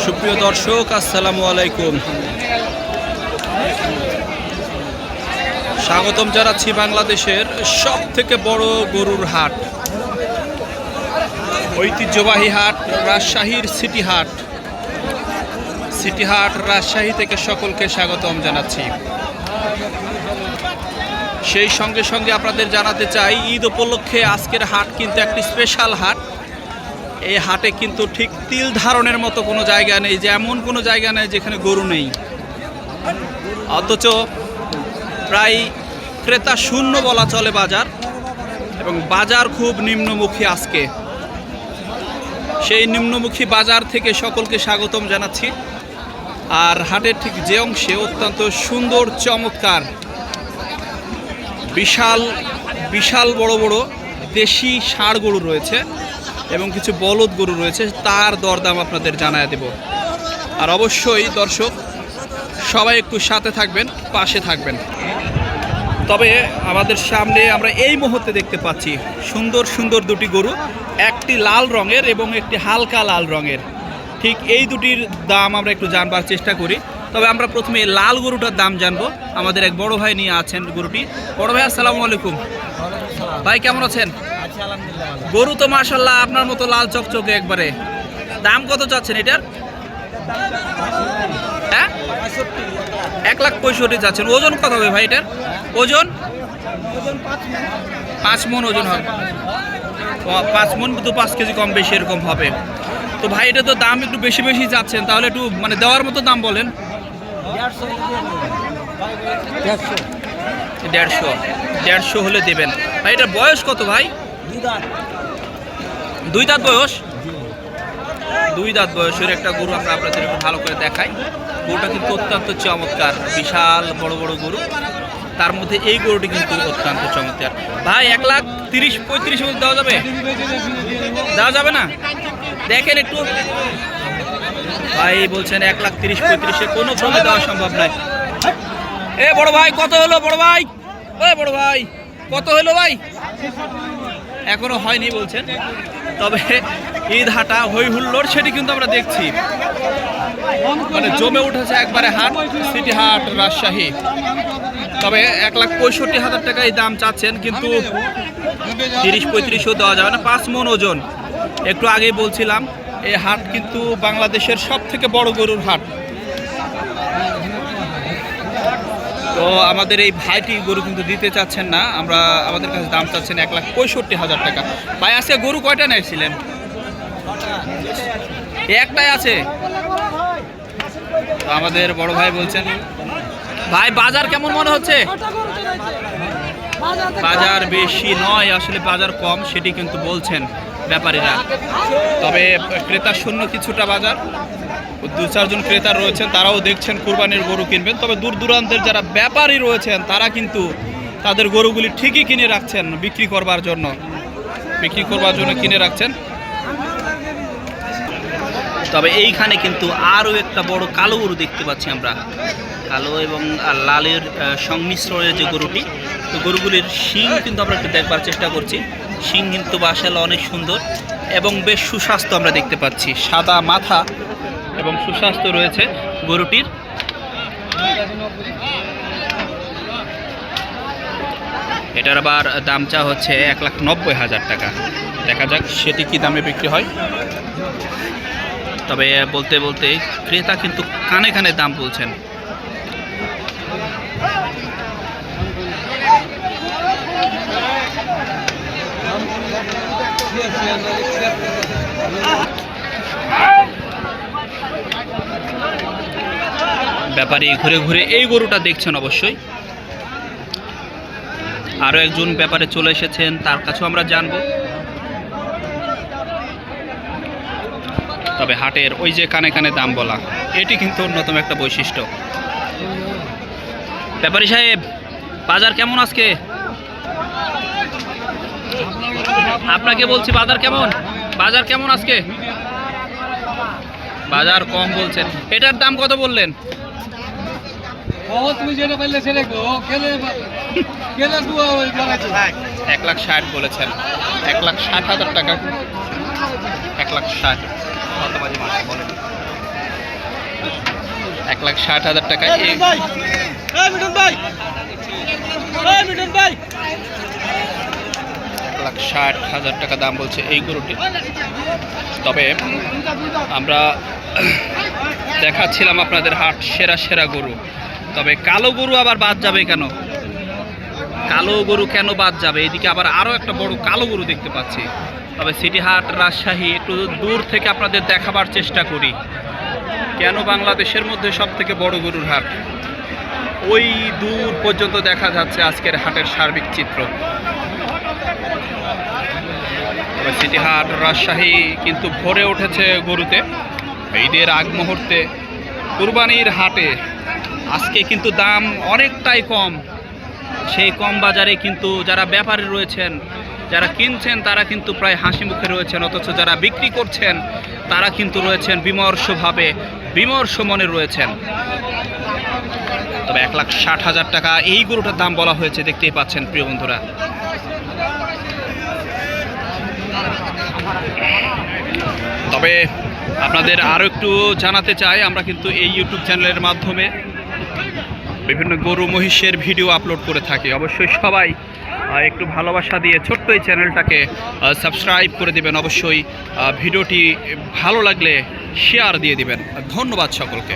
সুপ্রিয় দর্শক, আসসালামু আলাইকুম। স্বাগতম জানাচ্ছি বাংলাদেশের সব থেকে বড় গরুর হাট, ঐতিহ্যবাহী হাট, রাজশাহীর সিটি হাট। সিটি হাট রাজশাহী থেকে সকলকে স্বাগতম জানাচ্ছি। সেই সঙ্গে সঙ্গে আপনাদের জানাতে চাই, ঈদ উপলক্ষে আজকের হাট কিন্তু একটি স্পেশাল হাট। এই হাটে কিন্তু ঠিক তিল ধারণের মতো কোনো জায়গা নেই, যে এমন কোনো জায়গা নেই যেখানে গরু নেই, অথচ প্রায় ক্রেতা শূন্য বলা চলে বাজার, এবং বাজার খুব নিম্নমুখী আজকে। সেই নিম্নমুখী বাজার থেকে সকলকে স্বাগতম জানাচ্ছি। আর হাটের ঠিক যে অংশে অত্যন্ত সুন্দর চমৎকার বিশাল বিশাল বড় বড় দেশি ষাঁড় গরু রয়েছে এবং কিছু বলদ গরু রয়েছে, তার দরদাম আপনাদের জানায় দেব। আর অবশ্যই দর্শক সবাই একটু সাথে থাকবেন, পাশে থাকবেন। তবে আমাদের সামনে আমরা এই মুহূর্তে দেখতে পাচ্ছি সুন্দর সুন্দর দুটি গরু, একটি লাল রঙের এবং একটি হালকা লাল রঙের। ঠিক এই দুটির দাম আমরা একটু জানবার চেষ্টা করি। তবে আমরা প্রথমে লাল গরুটার দাম জানবো। আমাদের এক বড় ভাই নিয়ে আছেন গরুটি। বড় ভাই, আসসালামু আলাইকুম। ভাই কেমন আছেন? গরু তো মাশাআল্লাহ আপনার মতো লাল চকচকে একবারে। দাম কত চাচ্ছেন এটার? হ্যাঁ, 1,65,000 চাচ্ছেন। ওজন কত হবে ভাই এটার? ওজন 5 মণ ওজন হবে। 5 মণ, কিন্তু 5 কেজি কম বেশি এরকম হবে। তো ভাই এটা তো দাম একটু বেশি বেশি যাচ্ছেন, তাহলে একটু মানে দেওয়ার মতো দাম বলেন। 150 হলে দেবেন ভাই। এটার বয়স কত ভাই? 2 দাঁত বয়স। 2 দাঁত বয়সের একটা গরু আমরা আপনাদের একটু ভালো করে দেখাই। গরুটা কিন্তু অত্যন্ত চমৎকার, বিশাল বড় বড় গরু, তার মধ্যে এই গরুটি কিন্তু অত্যন্ত চমৎকার। ভাই 1,30,000-1,35,000 মধ্যে দেওয়া যাবে? দেওয়া যাবে না? দেখেন একটু। ভাই বলছেন 1,30,000-1,35,000 কোনো ক্রমে দেওয়া সম্ভব নয়। এ বড় ভাই কত হলো? বড় ভাই, ওই বড় ভাই কত হলো ভাই? এখনো হয়নি বলছেন। তবে ঈদ হাটা হই হুল্লোড় সেটি কিন্তু আমরা দেখছি, মানে জমে উঠেছে একবারে হাট, সিটি হাট রাজশাহী। তবে 1,65,000 টাকা এই দাম চাচ্ছেন, কিন্তু 30-35 দেওয়া যাবে না। 5 মণ ওজন। একটু আগেই বলছিলাম এই হাট কিন্তু বাংলাদেশের সব থেকে বড় গরুর হাট। তো আমাদের এই ভাইটি গরু কিন্তু দিতে চাচ্ছেন না, আমাদের কাছে দাম চাচ্ছেন 1,65,000 টাকা। ভাই আজকে গরু কয়টা নিয়েছিলেন? একটাই আছে। তো আমাদের বড় ভাই বলছেন, ভাই বাজার কেমন মনে হচ্ছে? বাজার বেশি নয়, আসলে বাজার কম, সেটি কিন্তু বলছেন ব্যাপারীরা। তবে ক্রেতা শূন্য কিছুটা বাজার। 2-4 জন ক্রেতা রয়েছেন, তারাও দেখছেন কুরবানির গরু কিনবেন। তবে দূর দূরান্তের যারা ব্যাপারী রয়েছেন তারা কিন্তু তাদের গরুগুলি ঠিকই কিনে রাখছেন, বিক্রি করবার জন্য কিনে রাখছেন। তবে এইখানে কিন্তু আরও একটা বড় কালো গরু দেখতে পাচ্ছি আমরা, কালো এবং লালের সংমিশ্রণের যে গরুটি। তো গরুগুলির শিং কিন্তু আমরা একটু দেখবার চেষ্টা করছি। শিং কিন্তু মাশাআল্লাহ অনেক সুন্দর এবং বেশ সুস্বাস্থ্য আমরা দেখতে পাচ্ছি। সাদা মাথা এবং সুস্বাস্থ্য রয়েছে গরুটির। এটার আবার দাম চা হচ্ছে 1,90,000 টাকা। দেখা যাক সেটি কি দামে বিক্রি হয়। তবে বলতে বলতে ক্রেতা কিন্তু কানে কানে দাম বলছেন। ব্যাপারী ঘুরে ঘুরে এই গরুটা দেখছেন অবশ্যই। আরও একজন ব্যাপারে চলে এসেছেন, তার কাছেও আমরা জানবো। তবে হাটের ওই যে কানে কানে দাম বলা, এটি কিন্তু অন্যতম একটা বৈশিষ্ট্য। ব্যাপারী সাহেব, বাজার কেমন আজকে? আপনাকে বলছি বাজার কেমন আজকে? বাজার কম বলছেন। এটার দাম কত বললেন? তুমি যেটা বললে সেটা 1,60,000 বলেছেন। 1,60,000 টাকা। 1,60,000 কত বাজে মাছ বলেন? 1,60,000 টাকা। 1,60,000 টাকা দাম বলছে এই গরুটি। তবে আমরা দেখাচ্ছিলাম আপনাদের হাট সেরা সেরা গরু। তবে কালো গরু আবার বাদ যাবে কেন? কালো গরু কেন বাদ যাবে? এদিকে আবার আরও একটা বড় কালো গরু দেখতে পাচ্ছি। তবে সিটি হাট রাজশাহী একটু দূর থেকে আপনাদের দেখাবার চেষ্টা করি কেন বাংলাদেশের মধ্যে সব থেকে বড় গরুর হাট। ওই দূর পর্যন্ত দেখা যাচ্ছে আজকের হাটের সার্বিক চিত্র। তবে সিটি হাট রাজশাহী কিন্তু ভরে উঠেছে গরুতে। ঈদের আগ মুহূর্তে কুরবানির হাটে আজকে কিন্তু দাম অনেকটাই কম। সেই কম বাজারে কিন্তু যারা ব্যাপারী রয়েছেন, যারা কিনছেন তারা কিন্তু প্রায় হাসি মুখে রয়েছেন, অথচ যারা বিক্রি করছেন তারা কিন্তু রয়েছেন বিমর্ষভাবে, বিমর্ষ মনে রয়েছেন। তবে 1,60,000 টাকা এই গরুটার দাম বলা হয়েছে, দেখতেই পাচ্ছেন প্রিয় বন্ধুরা। তবে আপনাদের আরও একটু জানাতে চাই, আমরা কিন্তু এই ইউটিউব চ্যানেলের মাধ্যমে বিভিন্ন গরু মহিষের ভিডিও আপলোড করে থাকি। অবশ্যই সবাই একটু ভালোবাসা দিয়ে ছোট্ট এই চ্যানেলটাকে সাবস্ক্রাইব করে দিবেন। অবশ্যই ভিডিওটি ভালো লাগলে শেয়ার দিয়ে দিবেন। ধন্যবাদ সকলকে।